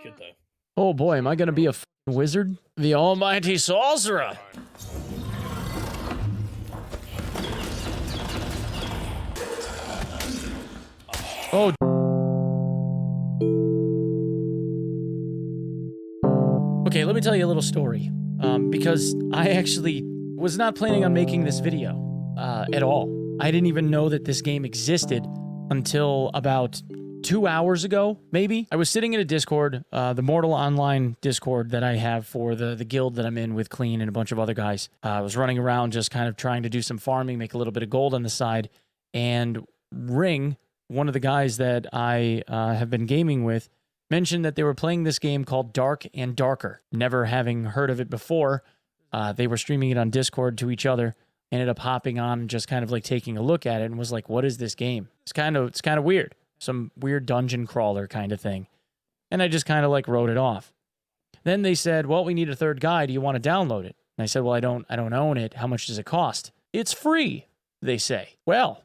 could though. Oh boy, am I gonna be a f***ing wizard? The almighty sorcerer! Oh. Okay, let me tell you a little story. Because I actually was not planning on making this video at all. I didn't even know that this game existed until about 2 hours ago, maybe. I was sitting in a Discord, the Mortal Online Discord that I have for the guild that I'm in with Clean and a bunch of other guys. I was running around just kind of trying to do some farming, make a little bit of gold on the side, and Ring, one of the guys that I have been gaming with, mentioned that they were playing this game called Dark and Darker. Never having heard of it before, they were streaming it on Discord to each other. Ended up hopping on and just kind of like taking a look at it and was like, what is this game? It's kind of weird. Some weird dungeon crawler kind of thing. And I just kind of like wrote it off. Then they said, well, we need a third guy. Do you want to download it? And I said, well, I don't own it. How much does it cost? It's free, they say. Well,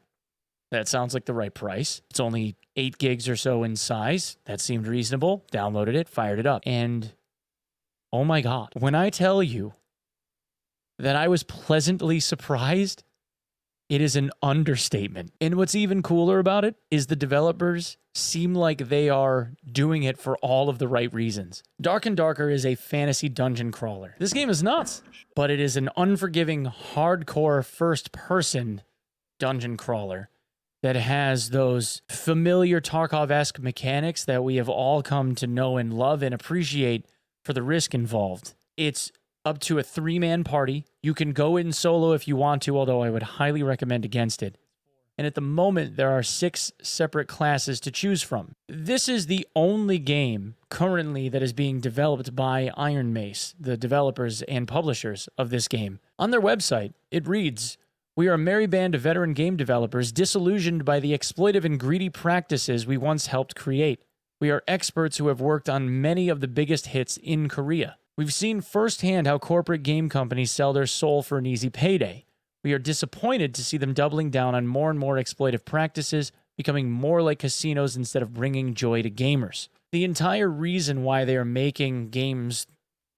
that sounds like the right price. It's only 8 gigs or so in size. That seemed reasonable. Downloaded it, fired it up. And oh my God, when I tell you that I was pleasantly surprised, it is an understatement. And what's even cooler about it is the developers seem like they are doing it for all of the right reasons. Dark and Darker is a fantasy dungeon crawler. This game is nuts, but it is an unforgiving, hardcore first-person dungeon crawler that has those familiar Tarkov-esque mechanics that we have all come to know and love and appreciate for the risk involved. It's up to a 3-man party. You can go in solo if you want to, although I would highly recommend against it. And at the moment, there are 6 separate classes to choose from. This is the only game currently that is being developed by Ironmace, the developers and publishers of this game. On their website, it reads, "We are a merry band of veteran game developers disillusioned by the exploitive and greedy practices we once helped create. We are experts who have worked on many of the biggest hits in Korea. We've seen firsthand how corporate game companies sell their soul for an easy payday. We are disappointed to see them doubling down on more and more exploitive practices, becoming more like casinos instead of bringing joy to gamers." The entire reason why they are making games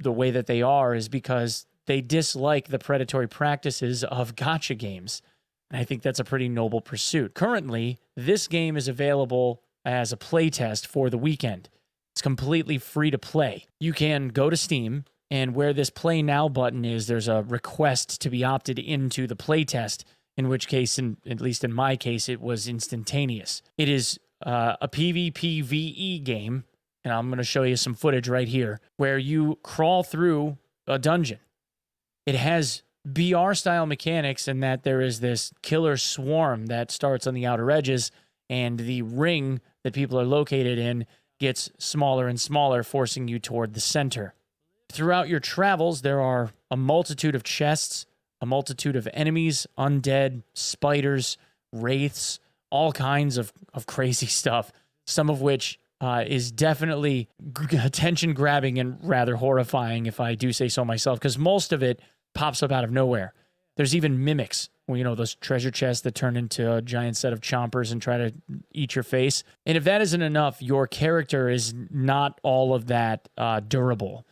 the way that they are is because they dislike the predatory practices of gacha games. And I think that's a pretty noble pursuit. Currently, this game is available as a playtest for the weekend. It's completely free to play. You can go to Steam, and where this Play Now button is, there's a request to be opted into the playtest, in which case, at least in my case, it was instantaneous. It is a PvPvE game, and I'm going to show you some footage right here, where you crawl through a dungeon. It has BR-style mechanics in that there is this killer swarm that starts on the outer edges, and the ring that people are located in gets smaller and smaller, forcing you toward the center. Throughout your travels, there are a multitude of chests, a multitude of enemies, undead, spiders, wraiths, all kinds of crazy stuff, some of which is definitely attention-grabbing and rather horrifying, if I do say so myself, because most of it pops up out of nowhere. There's even mimics, you know, those treasure chests that turn into a giant set of chompers and try to eat your face. And if that isn't enough, your character is not all of that durable.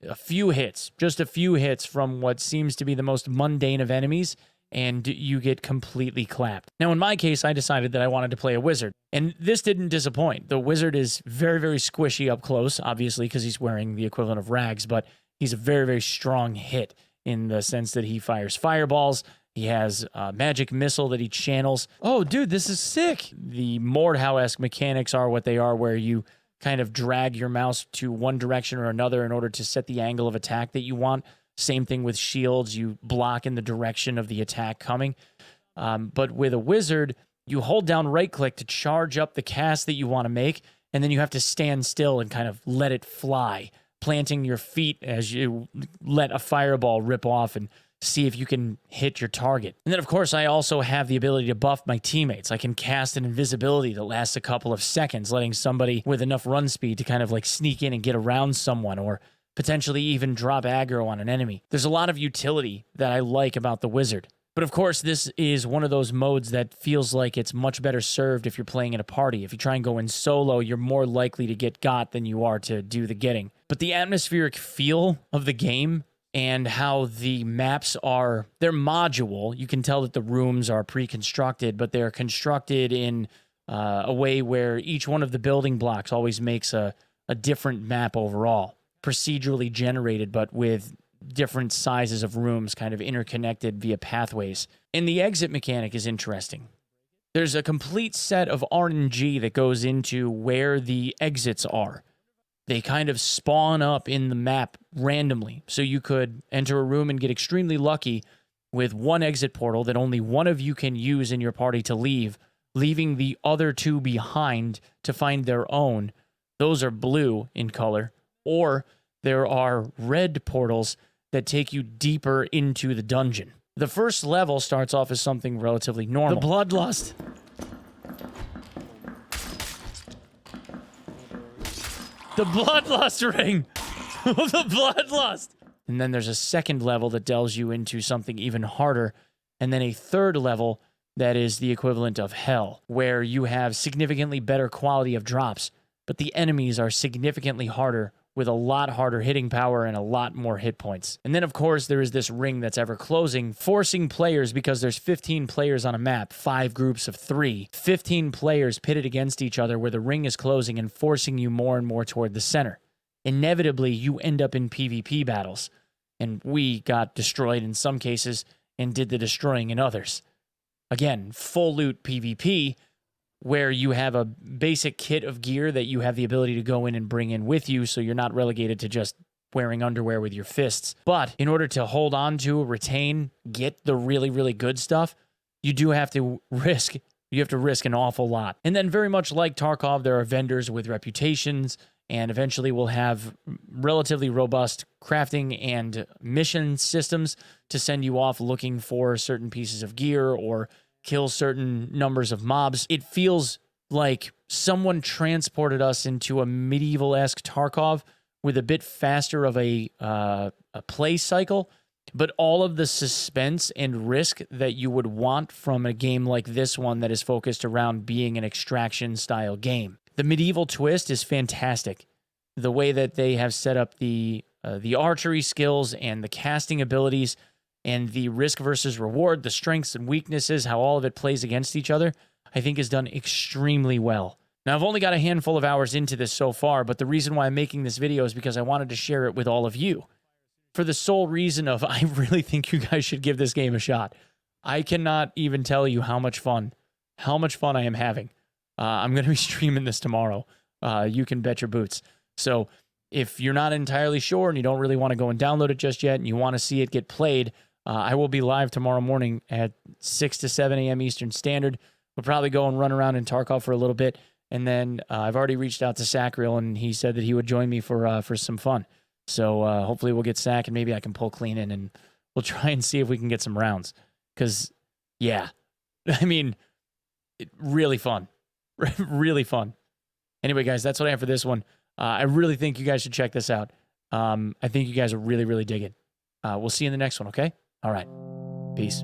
A few hits, just a few hits from what seems to be the most mundane of enemies, and you get completely clapped. Now, in my case, I decided that I wanted to play a wizard, and this didn't disappoint. The wizard is very, very squishy up close, obviously, because he's wearing the equivalent of rags, but he's a very, very strong hit in the sense that he fires fireballs. He has a magic missile that he channels. Oh, dude, this is sick. The mordhau-esque mechanics are what they are, where you kind of drag your mouse to one direction or another in order to set the angle of attack that you want. Same thing with shields. You block in the direction of the attack coming. But with a wizard, you hold down right-click to charge up the cast that you want to make, and then you have to stand still and kind of let it fly, planting your feet as you let a fireball rip off and see if you can hit your target. And then, of course, I also have the ability to buff my teammates. I can cast an invisibility that lasts a couple of seconds, letting somebody with enough run speed to kind of like sneak in and get around someone, or potentially even drop aggro on an enemy. There's a lot of utility that I like about the wizard. But of course, this is one of those modes that feels like it's much better served if you're playing in a party. If you try and go in solo, you're more likely to get got than you are to do the getting. But the atmospheric feel of the game and how the maps are, they're modular. You can tell that the rooms are pre-constructed, but they're constructed in a way where each one of the building blocks always makes a different map overall. Procedurally generated, but with different sizes of rooms kind of interconnected via pathways. And the exit mechanic is interesting. There's a complete set of RNG that goes into where the exits are. They kind of spawn up in the map randomly. So you could enter a room and get extremely lucky with one exit portal that only one of you can use in your party to leave, leaving the other two behind to find their own. Those are blue in color. Or there are red portals that take you deeper into the dungeon. The first level starts off as something relatively normal. The Bloodlust. The Bloodlust ring. The Bloodlust. And then there's a second level that delves you into something even harder. And then a third level that is the equivalent of hell, where you have significantly better quality of drops, but the enemies are significantly harder, with a lot harder hitting power and a lot more hit points. And then, of course, there is this ring that's ever closing, forcing players, because there's 15 players on a map, 5 groups of 3, 15 players pitted against each other where the ring is closing and forcing you more and more toward the center. Inevitably, you end up in PvP battles, and we got destroyed in some cases and did the destroying in others. Again, full loot PvP, where you have a basic kit of gear that you have the ability to go in and bring in with you, so you're not relegated to just wearing underwear with your fists. But in order to hold on to, retain, get the really, really good stuff, you do have to risk. You have to risk an awful lot. And then very much like Tarkov, there are vendors with reputations, and eventually we'll have relatively robust crafting and mission systems to send you off looking for certain pieces of gear or kill certain numbers of mobs. It feels like someone transported us into a medieval-esque Tarkov with a bit faster of a play cycle, but all of the suspense and risk that you would want from a game like this one that is focused around being an extraction-style game. The medieval twist is fantastic. The way that they have set up the archery skills and the casting abilities and the risk versus reward, the strengths and weaknesses, how all of it plays against each other, I think is done extremely well. Now, I've only got a handful of hours into this so far, but the reason why I'm making this video is because I wanted to share it with all of you. For the sole reason of, I really think you guys should give this game a shot. I cannot even tell you how much fun I am having. I'm going to be streaming this tomorrow. You can bet your boots. So if you're not entirely sure and you don't really want to go and download it just yet and you want to see it get played, I will be live tomorrow morning at 6 to 7 a.m. Eastern Standard. We'll probably go and run around in Tarkov for a little bit. And then I've already reached out to Sacriel, and he said that he would join me for some fun. So hopefully we'll get Sac, and maybe I can pull clean in, and we'll try and see if we can get some rounds. Because, yeah, I mean, really fun. Really fun. Anyway, guys, that's what I have for this one. I really think you guys should check this out. I think you guys will really, really dig it. We'll see you in the next one, okay? All right. Peace.